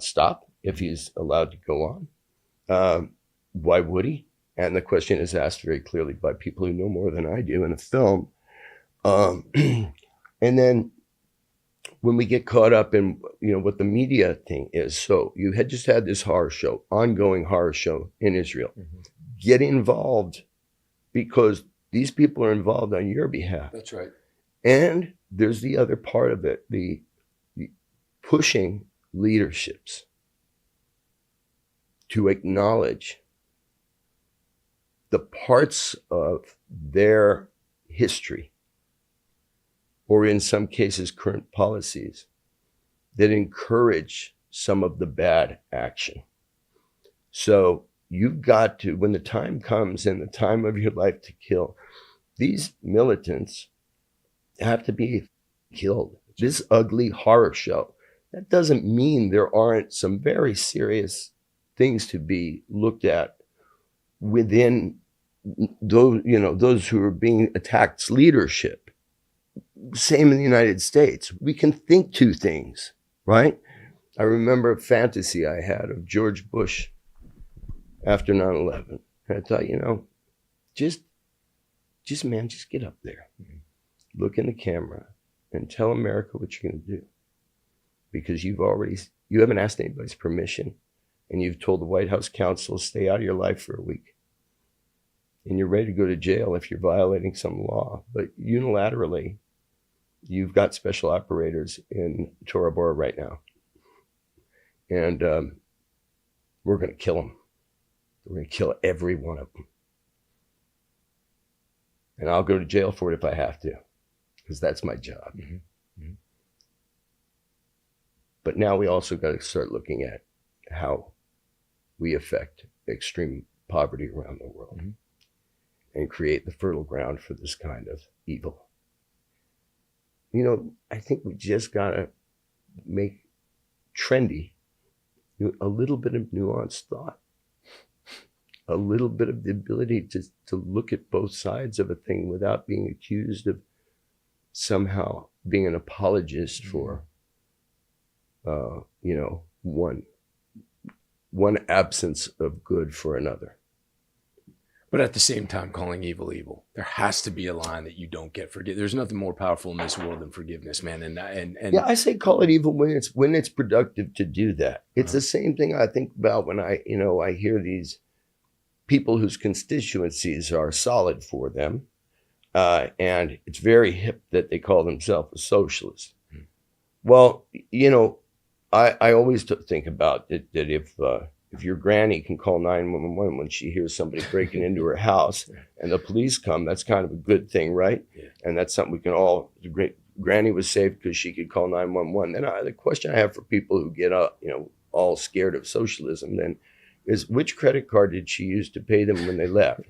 stop if he's allowed to go on. Why would he? And the question is asked very clearly by people who know more than I do in the film. And then when we get caught up in, what the media thing is. So you had just had this horror show, ongoing horror show in Israel. Mm-hmm. Get involved because these people are involved on your behalf. That's right. And there's the other part of it, the pushing leaderships to acknowledge the parts of their history, or in some cases current policies, that encourage some of the bad action. So you've got to, when the time comes and the time of your life to kill, these militants have to be killed. This ugly horror show, that doesn't mean there aren't some very serious things to be looked at within those who are being attacked's leadership. Same in the United States. We can think two things, right? I remember a fantasy I had of George Bush after 9/11. And I thought, just get up there, look in the camera and tell America what you're going to do. Because you haven't asked anybody's permission, and you've told the White House counsel, stay out of your life for a week. And you're ready to go to jail if you're violating some law. But unilaterally, you've got special operators in Tora Bora right now. And we're going to kill them. We're going to kill every one of them. And I'll go to jail for it if I have to, because that's my job. Mm-hmm. Mm-hmm. But now we also got to start looking at how we affect extreme poverty around the world, mm-hmm. and create the fertile ground for this kind of evil. I think we just got to make trendy a little bit of nuanced thought, a little bit of the ability to look at both sides of a thing without being accused of somehow being an apologist for, one absence of good for another. But at the same time, calling evil evil. There has to be a line that you don't get forgiven. There's nothing more powerful in this world than forgiveness, man. And yeah, I say call it evil when it's productive to do that. It's the same thing I think about when I hear these people whose constituencies are solid for them, and it's very hip that they call themselves a socialist. Mm-hmm. Well, I always think about it that if your granny can call 911 when she hears somebody breaking into her house and the police come, that's kind of a good thing, right? Yeah. And that's something we can all, granny was safe because she could call 911. Then the question I have for people who get up, all scared of socialism then is, which credit card did she use to pay them when they left?